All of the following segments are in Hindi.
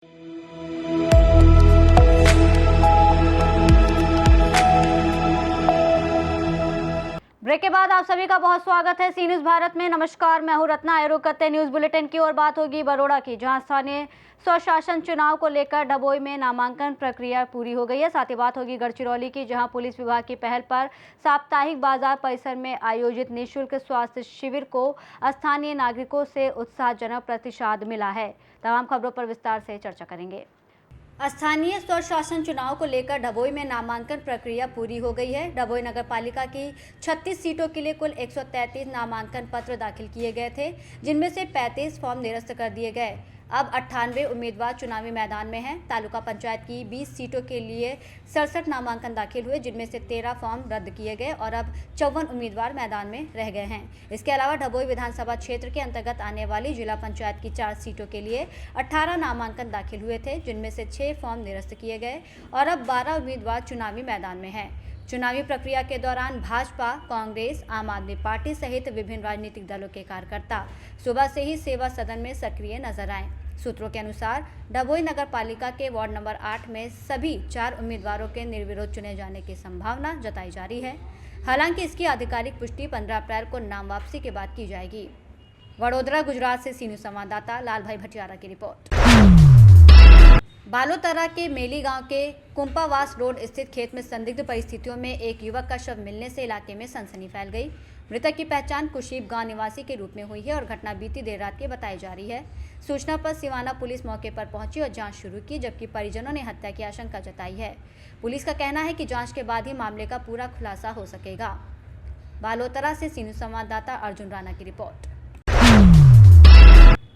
ब्रेक के बाद आप सभी का बहुत स्वागत है सी न्यूज भारत में। नमस्कार, मैं हूं रत्ना। आए रुक करते न्यूज बुलेटिन की और बात होगी बरोड़ा की, जहां स्थानीय स्वशासन चुनाव को लेकर डभोई में नामांकन प्रक्रिया पूरी हो गई है। साथ ही बात होगी गढ़चिरौली की, जहां पुलिस विभाग की पहल पर साप्ताहिक बाजार परिसर में आयोजित निःशुल्क स्वास्थ्य शिविर को स्थानीय नागरिकों से उत्साहजनक प्रतिसाद मिला है। तमाम खबरों पर विस्तार से चर्चा करेंगे। स्थानीय स्वशासन चुनाव को लेकर डभोई में नामांकन प्रक्रिया पूरी हो गई है। डभोई नगर पालिका की 36 सीटों के लिए कुल 133 नामांकन पत्र दाखिल किए गए थे, जिनमें से 35 फॉर्म निरस्त कर दिए गए। अब 98 उम्मीदवार चुनावी मैदान में हैं। तालुका पंचायत की 20 सीटों के लिए 67 नामांकन दाखिल हुए, जिनमें से 13 फॉर्म रद्द किए गए और अब 54 उम्मीदवार मैदान में रह गए हैं। इसके अलावा डभोई विधानसभा क्षेत्र के अंतर्गत आने वाली जिला पंचायत की 4 सीटों के लिए 18 नामांकन दाखिल हुए थे, जिनमें से 6 फॉर्म निरस्त किए गए और अब 12 उम्मीदवार चुनावी मैदान में हैं। चुनावी प्रक्रिया के दौरान भाजपा, कांग्रेस, आम आदमी पार्टी सहित विभिन्न राजनीतिक दलों के कार्यकर्ता सुबह से ही सेवा सदन में सक्रिय नजर आए। सूत्रों के अनुसार डभोई नगर पालिका के वार्ड नंबर 8 में सभी 4 उम्मीदवारों के निर्विरोध चुने जाने की संभावना जताई जा रही है। हालांकि इसकी आधिकारिक पुष्टि 15 अप्रैल को नाम वापसी के बाद की जाएगी। वडोदरा, गुजरात से सी न्यूज संवाददाता लाल भाई भटियारा की रिपोर्ट। बालोतरा के मेली गांव के कुंपावास रोड स्थित खेत में संदिग्ध परिस्थितियों में एक युवक का शव मिलने से इलाके में सनसनी फैल गई। मृतक की पहचान कुशीब गांव निवासी के रूप में हुई है और घटना बीती देर रात की बताई जा रही है। सूचना पर सिवाना पुलिस मौके पर पहुंची और जांच शुरू की, जबकि परिजनों ने हत्या की आशंका जताई है। पुलिस का कहना है कि जांच के बाद ही मामले का पूरा खुलासा हो सकेगा। बालोतरा से सी न्यूज संवाददाता अर्जुन राणा की रिपोर्ट।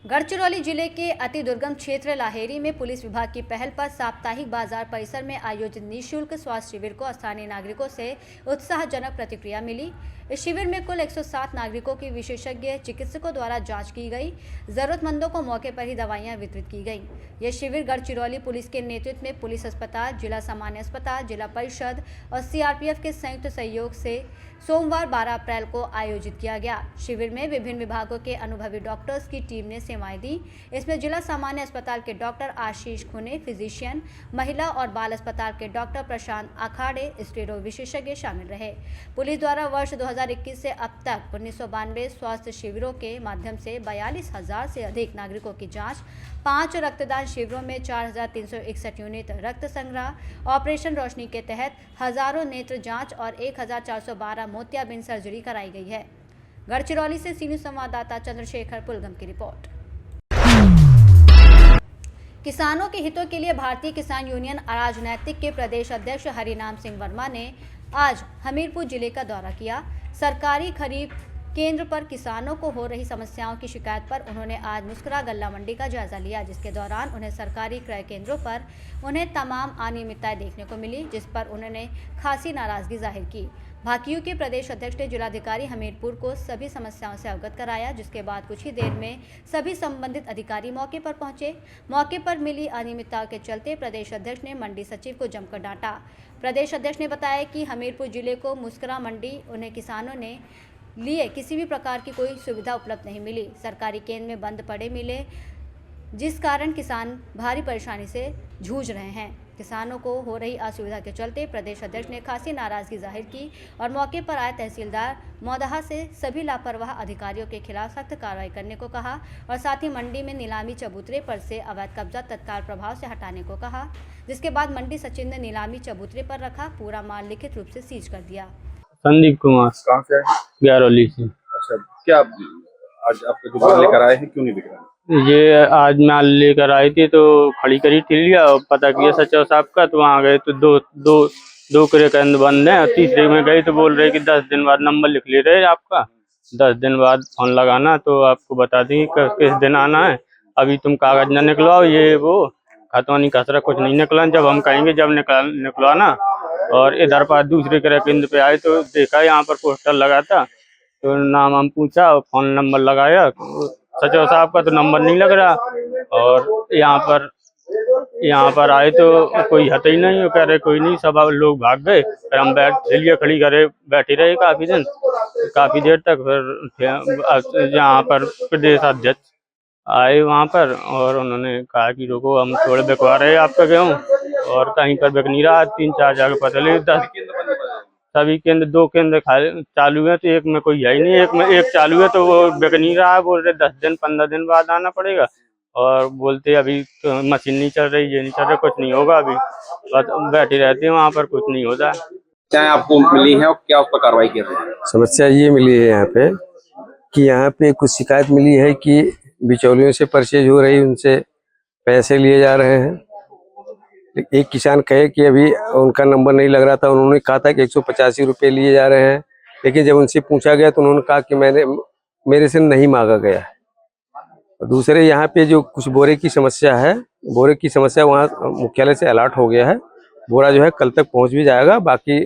गढ़चिरौली जिले के अति दुर्गम क्षेत्र लाहेरी में पुलिस विभाग की पहल पर साप्ताहिक बाजार परिसर में आयोजित निःशुल्क स्वास्थ्य शिविर को स्थानीय नागरिकों से उत्साहजनक प्रतिक्रिया मिली। इस शिविर में कुल 107 नागरिकों की विशेषज्ञ चिकित्सकों द्वारा जांच की गई। जरूरतमंदों को मौके पर ही दवाइयां वितरित की गई। यह शिविर गढ़चिरौली पुलिस के नेतृत्व में पुलिस अस्पताल, जिला सामान्य अस्पताल, जिला परिषद और सीआरपीएफ के संयुक्त सहयोग से सोमवार 12 अप्रैल को आयोजित किया गया। शिविर में विभिन्न विभागों के अनुभवी डॉक्टर्स की टीम ने सेवाएं दी। इसमें जिला सामान्य अस्पताल के डॉक्टर आशीष खुने, फिजिशियन, महिला और बाल अस्पताल के डॉक्टर प्रशांत अखाड़े, स्टेरो विशेषज्ञ शामिल रहे। पुलिस द्वारा वर्ष 2021 से अब तक 1992 स्वास्थ्य शिविरों के माध्यम से 42,000 से अधिक नागरिकों की जाँच, 5 रक्तदान शिविरों में 4,361 यूनिट रक्त संग्रह, ऑपरेशन रोशनी के तहत हजारों नेत्र जाँच और 1,412 मोतियाबिंद सर्जरी कराई गई है। गढ़चिरौली से सी न्यूज संवाददाता चंद्रशेखर पुलगम की रिपोर्ट। किसानों के हितों के लिए भारतीय किसान यूनियन राजनैतिक के प्रदेश अध्यक्ष हरिनाम सिंह वर्मा ने आज हमीरपुर जिले का दौरा किया। सरकारी खरीद केंद्र पर किसानों को हो रही समस्याओं की शिकायत पर उन्होंने आज मुस्कुरा गल्ला मंडी का जायजा लिया, जिसके दौरान उन्हें सरकारी क्रय केंद्रों पर उन्हें तमाम अनियमितताएं देखने को मिली, जिस पर उन्होंने खासी नाराजगी जाहिर की। भाकियू के प्रदेश अध्यक्ष ने जिलाधिकारी हमीरपुर को सभी समस्याओं से अवगत कराया, जिसके बाद कुछ ही देर में सभी संबंधित अधिकारी मौके पर पहुंचे। मौके पर मिली अनियमितताओं के चलते प्रदेश अध्यक्ष ने मंडी सचिव को जमकर डांटा। प्रदेश अध्यक्ष ने बताया कि हमीरपुर जिले को मुस्कुरा मंडी उन्हें किसानों ने लिए किसी भी प्रकार की कोई सुविधा उपलब्ध नहीं मिली। सरकारी केंद्र में बंद पड़े मिले, जिस कारण किसान भारी परेशानी से जूझ रहे हैं। किसानों को हो रही असुविधा के चलते प्रदेश अध्यक्ष ने खासी नाराजगी जाहिर की और मौके पर आए तहसीलदार मौदहा से सभी लापरवाह अधिकारियों के खिलाफ सख्त कार्रवाई करने को कहा और साथ ही मंडी में नीलामी चबूतरे पर से अवैध कब्जा तत्काल प्रभाव से हटाने को कहा, जिसके बाद मंडी सचिव ने नीलामी चबूतरे पर रखा पूरा माल लिखित रूप से सीज कर दिया। संदीप कुमार। कहाँ से है? ग्यारहली से। अच्छा, क्या आज आपके जो माल लेकर आए हैं, क्यों नहीं बिक रहा? ये आज माल लेकर आई थी तो खड़ी करी थी, लिया और पता किया सचिव साहब का, तो वहाँ गए तो दो क्रय केंद्र बंद है। तीसरे में गए तो बोल रहे कि 10 दिन बाद नंबर लिख ले रहे आपका, 10 दिन बाद फोन लगाना तो आपको बता देंगे किस दिन आना है। अभी तुम कागज न निकलवाओ, ये वो खतौनी खसरा कुछ नहीं निकला, जब हम कहेंगे जब निकलवाना। और इधर पर दूसरे क्रय केंद्र पे आए तो देखा यहाँ पर पोस्टर लगा था, तो नाम हम पूछा और फोन नंबर लगाया, सचिव साहब का तो नंबर नहीं लग रहा। और यहाँ पर आए तो कोई हत ही नहीं, कह रहे कोई नहीं, सब लोग भाग गए। फिर हम लिए खड़ी करे बैठे रहे काफी दिन, काफी देर तक। फिर यहाँ पर प्रदेश अध्यक्ष आए वहाँ पर और उन्होंने कहा कि रुको हम थोड़े बिकवा रहे हैं आपका गेहूँ, और कहीं पर बिक नहीं रहा। 3-4 जगह पता लगे 10 सभी केंद्र 2 केंद्र चालू है, तो एक में कोई है ही नहीं, एक में एक चालू है तो वो बिक नहीं रहा है। बोल रहे 10 दिन 15 दिन बाद आना पड़ेगा, और बोलते अभी तो मशीन नहीं चल रही, ये नहीं चल रहा, कुछ नहीं होगा अभी। बस बैठे रहते हैं वहाँ पर, कुछ नहीं होता है। क्या आपको मिली है और क्या उस पर कार्रवाई की रही है? समस्या ये मिली है यहाँ पे कि यहाँ पे कुछ शिकायत मिली है कि बिचौलियों से परचेज हो रही, उनसे पैसे लिए जा रहे हैं। एक किसान कहे कि अभी उनका नंबर नहीं लग रहा था, उन्होंने कहा था कि 185 रुपये लिए जा रहे हैं, लेकिन जब उनसे पूछा गया तो उन्होंने कहा कि मेरे से नहीं मांगा गया। और दूसरे यहाँ पे जो कुछ बोरे की समस्या है, बोरे की समस्या वहाँ मुख्यालय से अलर्ट हो गया है, बोरा जो है कल तक पहुँच भी जाएगा। बाकी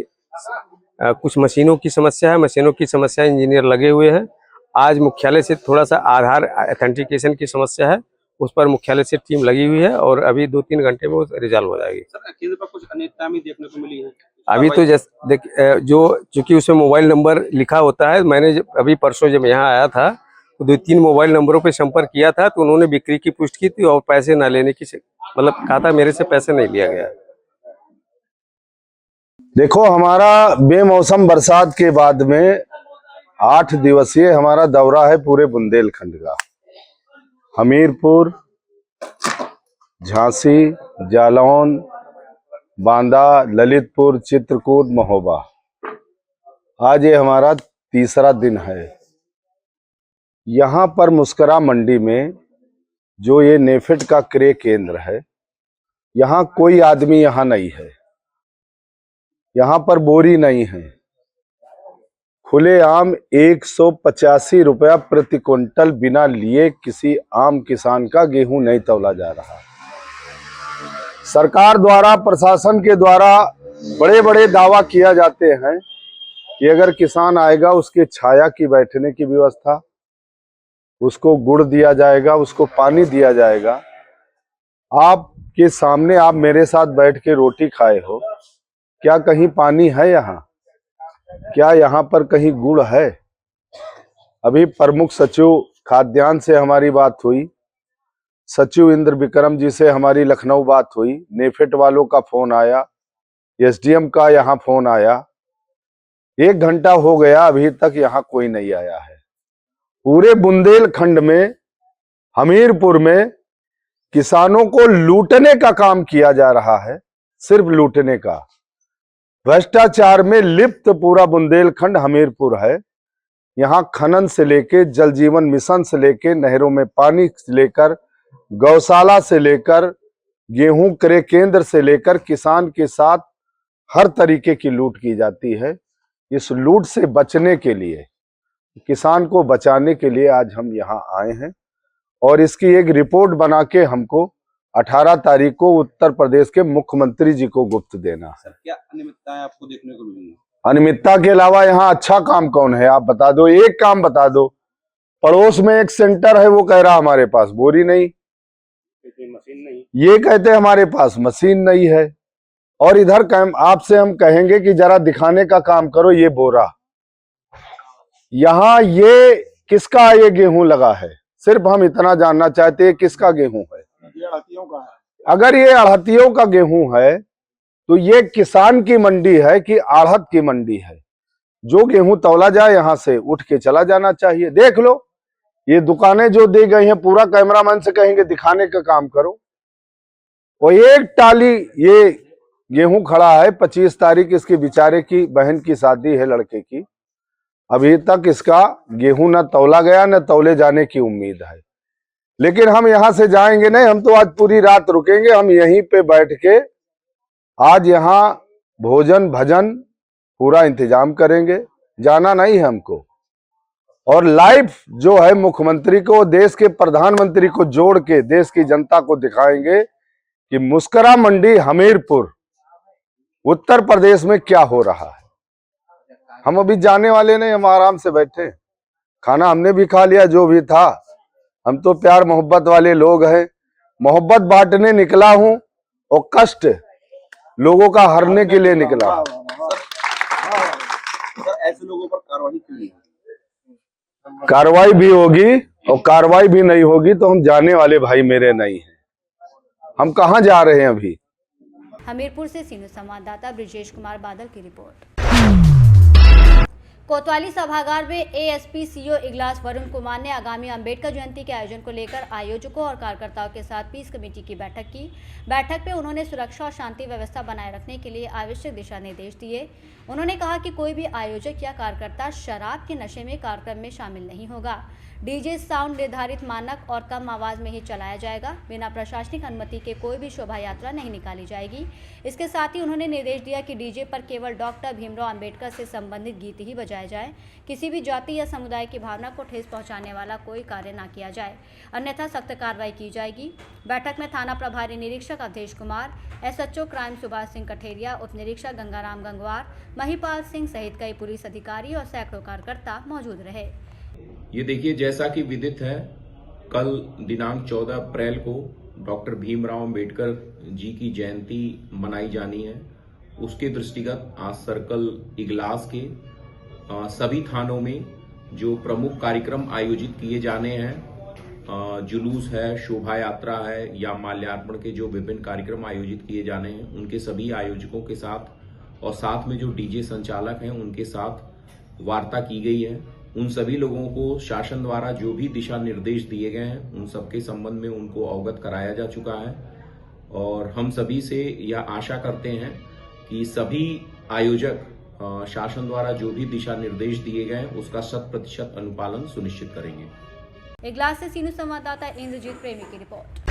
कुछ मशीनों की समस्या है, मशीनों की समस्या इंजीनियर लगे हुए हैं। आज मुख्यालय से थोड़ा सा आधार ऑथेंटिकेशन की समस्या है, उस पर मुख्यालय से टीम लगी हुई है और अभी 2-3 घंटे में वो रिजॉल्व हो जाएगी। सर, केंद्र पर कुछ अनियमितता भी देखने को मिली है अभी तो जैसे जो चूंकि उसमें मोबाइल नंबर लिखा होता है, मैंने अभी परसों जब यहाँ आया था तो 2-3 मोबाइल नंबरों पे संपर्क किया था, तो उन्होंने बिक्री की पुष्टि की थी और पैसे ना लेने की मतलब कहा था, मेरे से पैसे नहीं लिया गया। देखो, हमारा बेमौसम बरसात के बाद में 8 दिवसीय हमारा दौरा है पूरे बुंदेलखंड का। हमीरपुर, झांसी, जालौन, बांदा, ललितपुर, चित्रकूट, महोबा। आज ये हमारा तीसरा दिन है। यहाँ पर मुस्करा मंडी में जो ये नेफेड का क्रय केंद्र है, यहाँ कोई आदमी यहाँ नहीं है, यहाँ पर बोरी नहीं है। खुलेआम 185 रुपया प्रति क्विंटल बिना लिए किसी आम किसान का गेहूं नहीं तौला जा रहा। सरकार द्वारा, प्रशासन के द्वारा बड़े बड़े दावा किया जाते हैं कि अगर किसान आएगा उसके छाया की बैठने की व्यवस्था, उसको गुड़ दिया जाएगा, उसको पानी दिया जाएगा। आपके सामने आप मेरे साथ बैठ के रोटी खाए हो, क्या कहीं पानी है यहाँ? क्या यहाँ पर कहीं गुड़ है? अभी प्रमुख सचिव खाद्यान्न से हमारी बात हुई, सचिव इंद्र विक्रम जी से हमारी लखनऊ बात हुई, नेफेड वालों का फोन आया, एसडीएम का यहाँ फोन आया। 1 घंटा हो गया, अभी तक यहाँ कोई नहीं आया है। पूरे बुंदेलखंड में, हमीरपुर में किसानों को लूटने का काम किया जा रहा है, सिर्फ लूटने का। भ्रष्टाचार में लिप्त पूरा बुंदेलखंड हमीरपुर है। यहाँ खनन से लेके, जल जीवन मिशन से लेके, नहरों में पानी से लेकर, गौशाला से लेकर, गेहूं क्रय केंद्र से लेकर, किसान के साथ हर तरीके की लूट की जाती है। इस लूट से बचने के लिए, किसान को बचाने के लिए आज हम यहाँ आए हैं और इसकी एक रिपोर्ट बना के हमको 18 तारीख को उत्तर प्रदेश के मुख्यमंत्री जी को गुप्त देना है। सर, क्या अनियमितताएं आपको देखने को मिली? अनियमितता के अलावा यहाँ अच्छा काम कौन है? आप बता दो, एक काम बता दो। पड़ोस में एक सेंटर है, वो कह रहा हमारे पास बोरी नहीं, मशीन नहीं, ये कहते हमारे पास मशीन नहीं है। और इधर आपसे हम कहेंगे कि जरा दिखाने का काम करो, ये बोरा यहाँ ये किसका ये गेहूं लगा है? सिर्फ हम इतना जानना चाहते हैं किसका गेहूं है। अगर ये आढ़तियों का गेहूं है तो ये किसान की मंडी है कि आढ़त की मंडी है? जो गेहूं तौला जाए यहाँ से उठ के चला जाना चाहिए। देख लो, ये दुकानें जो दी गई हैं, पूरा कैमरामैन से कहेंगे दिखाने का काम करो। और एक टाली ये गेहूं खड़ा है, 25 तारीख इसके बेचारे की बहन की शादी है लड़के की, अभी तक इसका गेहूं न तौला गया, न तौले जाने की उम्मीद है। लेकिन हम यहां से जाएंगे नहीं, हम तो आज पूरी रात रुकेंगे। हम यहीं पे बैठ के आज यहाँ भोजन भजन पूरा इंतजाम करेंगे, जाना नहीं है हमको। और लाइव जो है मुख्यमंत्री को, देश के प्रधानमंत्री को जोड़ के देश की जनता को दिखाएंगे कि मुस्करा मंडी हमीरपुर उत्तर प्रदेश में क्या हो रहा है। हम अभी जाने वाले नहीं, हम आराम से बैठे, खाना हमने भी खा लिया जो भी था। हम तो प्यार मोहब्बत वाले लोग हैं, मोहब्बत बांटने निकला हूं और कष्ट लोगों का हरने के लिए निकला। सर, ऐसे लोगों पर कार्रवाई क्यों नहीं? कार्रवाई भी होगी, और कार्रवाई भी नहीं होगी तो हम जाने वाले भाई मेरे नहीं हैं। हम कहाँ जा रहे हैं अभी। हमीरपुर से सीनियर संवाददाता ब्रिजेश कुमार बादल की रिपोर्ट। कोतवाली सभागार में एएसपी सीओ इगलास वरुण कुमार ने आगामी अंबेडकर जयंती के आयोजन को लेकर आयोजकों और कार्यकर्ताओं के साथ पीस कमेटी की बैठक की। बैठक में उन्होंने सुरक्षा और शांति व्यवस्था बनाए रखने के लिए आवश्यक दिशा निर्देश दिए। उन्होंने कहा कि कोई भी आयोजक या कार्यकर्ता शराब के नशे में कार्यक्रम में शामिल नहीं होगा। डीजे साउंड निर्धारित मानक और कम आवाज में ही चलाया जाएगा। बिना प्रशासनिक अनुमति के कोई भी शोभा यात्रा नहीं निकाली जाएगी। इसके साथ ही उन्होंने निर्देश दिया कि डीजे पर केवल डॉक्टर भीमराव अंबेडकर से संबंधित गीत ही बजाए जाए। किसी भी जाति या समुदाय की भावना को ठेस पहुंचाने वाला कोई कार्य न किया जाए, अन्यथा सख्त कार्रवाई की जाएगी। बैठक में थाना प्रभारी निरीक्षक अवधेश कुमार, एसएचओ क्राइम सुभाष सिंह कठेरिया, उप निरीक्षक गंगाराम गंगवार, महिपाल सिंह सहित कई पुलिस अधिकारी और सैकड़ों कार्यकर्ता मौजूद रहे। ये देखिए, जैसा कि विदित है, कल दिनांक 14 अप्रैल को डॉक्टर भीमराव अंबेडकर जी की जयंती मनाई जानी है। उसके दृष्टिगत आज सर्कल इगलास के सभी थानों में जो प्रमुख कार्यक्रम आयोजित किए जाने हैं, जुलूस है, शोभा यात्रा है या माल्यार्पण के जो विभिन्न कार्यक्रम आयोजित किए जाने हैं, उनके सभी आयोजकों के साथ और साथ में जो डीजे संचालक हैं उनके साथ वार्ता की गई है। उन सभी लोगों को शासन द्वारा जो भी दिशा निर्देश दिए गए हैं उन सबके संबंध में उनको अवगत कराया जा चुका है और हम सभी से यह आशा करते हैं कि सभी आयोजक शासन द्वारा जो भी दिशा निर्देश दिए गए हैं उसका 100% अनुपालन सुनिश्चित करेंगे। इगलास से सीनियर संवाददाता इंद्रजीत प्रेमी की रिपोर्ट।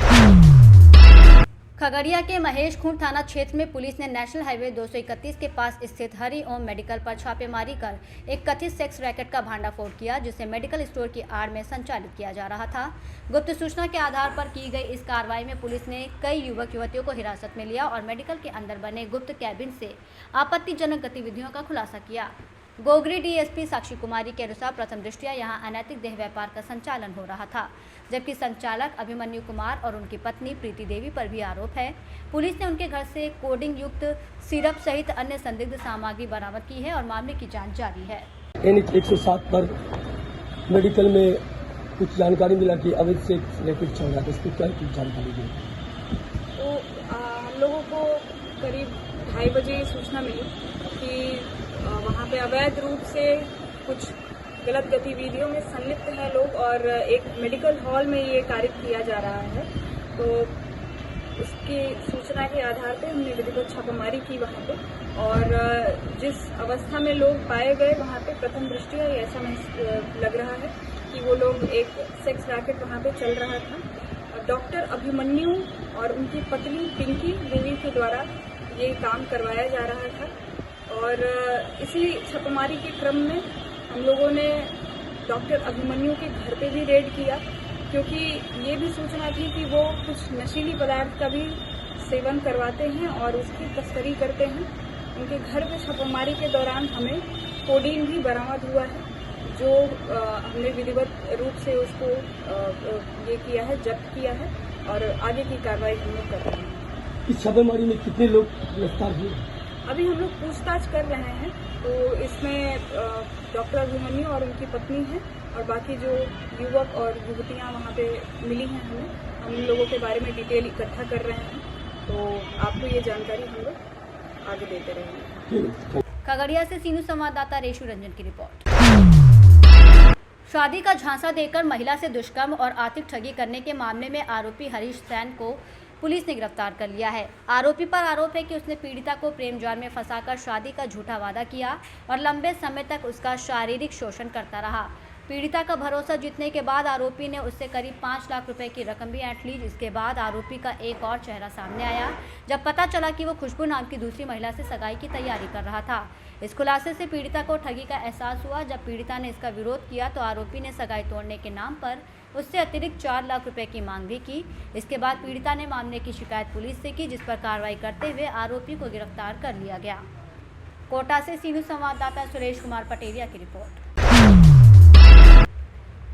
खगड़िया के महेश खूंट थाना क्षेत्र में पुलिस ने नेशनल हाईवे 231 के पास स्थित हरि ओम मेडिकल पर छापेमारी कर एक कथित सेक्स रैकेट का भांडाफोड़ किया, जिसे मेडिकल स्टोर की आड़ में संचालित किया जा रहा था। गुप्त सूचना के आधार पर की गई इस कार्रवाई में पुलिस ने कई युवक युवतियों को हिरासत में लिया और मेडिकल के अंदर बने गुप्त कैबिन से आपत्तिजनक गतिविधियों का खुलासा किया। गोगरी डीएसपी साक्षी कुमारी के अनुसार प्रथम दृष्टया यहां अनैतिक देह व्यापार का संचालन हो रहा था, जबकि संचालक अभिमन्यु कुमार और उनकी पत्नी प्रीति देवी पर भी आरोप है। पुलिस ने उनके घर से कोडिंग युक्त सिरप सहित अन्य संदिग्ध सामग्री बरामद की है और मामले की जांच जारी है। NH 107 पर मेडिकल में कुछ जानकारी मिला कि अवैध सेक्स रैकेट चल रहा था, इसकी क्या जानकारी दी? तो हम लोगों को करीब 2:30 बजे सूचना मिली कि वहाँ पे अवैध रूप से कुछ गलत गतिविधियों में संलिप्त है लोग और एक मेडिकल हॉल में ये कार्य किया जा रहा है। तो उसकी सूचना के आधार पे हमने विधिवत छापामारी की वहाँ पे और जिस अवस्था में लोग पाए गए वहाँ पे प्रथम दृष्टया ऐसा लग रहा है कि वो लोग एक सेक्स रैकेट वहाँ पे चल रहा था। डॉक्टर अभिमन्यु और उनकी पत्नी पिंकी देवी के द्वारा ये काम करवाया जा रहा था और इसी छापामारी के क्रम में हम लोगों ने डॉक्टर अभिमन्यु के घर पे भी रेड किया, क्योंकि ये भी सूचना थी कि वो कुछ नशीली पदार्थ का भी सेवन करवाते हैं और उसकी तस्करी करते हैं। उनके घर पे छापामारी के दौरान हमें कोडीन भी बरामद हुआ है, जो हमने विधिवत रूप से उसको ये किया है, जब्त किया है और आगे की कार्रवाई हम लोग कर रहे हैं। इस छापेमारी में कितने लोग गिरफ्तार हुए? अभी हम लोग पूछताछ कर रहे हैं, तो इसमें डॉक्टर अभिमन्यु और उनकी पत्नी है और बाकी जो युवक और युवतियां वहां पे मिली हैं हमें, हम लोगों के बारे में डिटेल इकट्ठा कर रहे हैं, तो आपको ये जानकारी हम लोग आगे देते रहेंगे। खगड़िया से सीनू संवाददाता रेशु रंजन की रिपोर्ट। शादी का झांसा देकर महिला से दुष्कर्म और आर्थिक ठगी करने के मामले में आरोपी हरीश सैन को पुलिस ने गिरफ्तार कर लिया है। आरोपी पर आरोप है कि उसने पीड़िता को प्रेम जाल में फंसाकर शादी का झूठा वादा किया और लंबे समय तक उसका शारीरिक शोषण करता रहा। पीड़िता का भरोसा जीतने के बाद आरोपी ने उससे करीब 5 लाख रुपए की रकम भी ऐंठ ली। इसके बाद आरोपी का एक और चेहरा सामने आया, जब पता चला कि वो खुशबू नाम की दूसरी महिला से सगाई की तैयारी कर रहा था। इस खुलासे से पीड़िता को ठगी का एहसास हुआ। जब पीड़िता ने इसका विरोध किया तो आरोपी ने सगाई तोड़ने के नाम पर उससे अतिरिक्त 4 लाख रुपए की मांग भी की। इसके बाद पीड़िता ने मामले की शिकायत पुलिस से की, जिस पर कार्रवाई करते हुए आरोपी को गिरफ्तार कर लिया गया। कोटा से सीनू संवाददाता सुरेश कुमार पटेरिया की रिपोर्ट।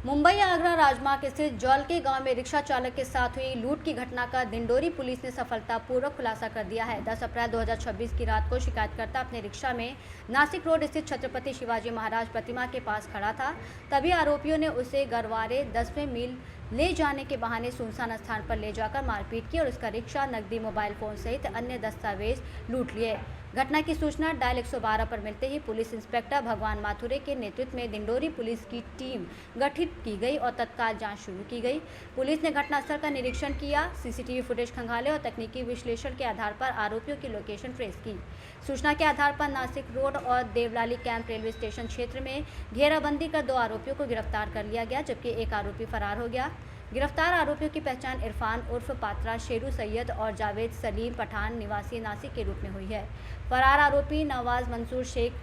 मुंबई आगरा राजमार्ग स्थित जौलके गांव में रिक्शा चालक के साथ हुई लूट की घटना का दिंडोरी पुलिस ने सफलतापूर्वक खुलासा कर दिया है। 10 अप्रैल 2026 की रात को शिकायतकर्ता अपने रिक्शा में नासिक रोड स्थित छत्रपति शिवाजी महाराज प्रतिमा के पास खड़ा था। तभी आरोपियों ने उसे गरवारे 10वें मील ले जाने के बहाने सुनसान स्थान पर ले जाकर मारपीट की और उसका रिक्शा, नकदी, मोबाइल फोन सहित अन्य दस्तावेज लूट लिए। घटना की सूचना डायल 112 पर मिलते ही पुलिस इंस्पेक्टर भगवान माथुरे के नेतृत्व में दिंडोरी पुलिस की टीम गठित की गई और तत्काल जांच शुरू की गई। पुलिस ने घटनास्थल का निरीक्षण किया, सीसीटीवी फुटेज खंगाले और तकनीकी विश्लेषण के आधार पर आरोपियों की लोकेशन ट्रेस की। सूचना के आधार पर नासिक रोड और देवलाली कैंप रेलवे स्टेशन क्षेत्र में घेराबंदी कर 2 आरोपियों को गिरफ्तार कर लिया गया, जबकि एक आरोपी फरार हो गया। गिरफ्तार आरोपियों की पहचान इरफान उर्फ पात्रा, शेरू सैयद और जावेद सलीम पठान निवासी नासिक के रूप में हुई है। फरार आरोपी नवाज मंसूर शेख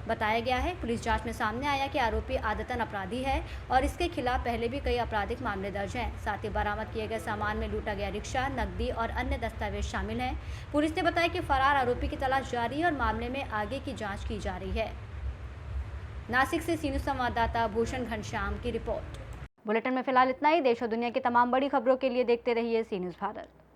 बताया गया है। पुलिस जांच में सामने आया कि आरोपी आदतन अपराधी है और इसके खिलाफ पहले भी कई आपराधिक मामले दर्ज हैं। साथ ही बरामद किए गए सामान में लूटा गया रिक्शा, नकदी और अन्य दस्तावेज शामिल हैं। पुलिस ने बताया कि फरार आरोपी की तलाश जारी है और मामले में आगे की जाँच की जा रही है। नासिक से सी न्यूज़ संवाददाता भूषण घनश्याम की रिपोर्ट। बुलेटिन में फिलहाल इतना ही। देश और दुनिया की तमाम बड़ी खबरों के लिए देखते रहिए सी न्यूज़ भारत।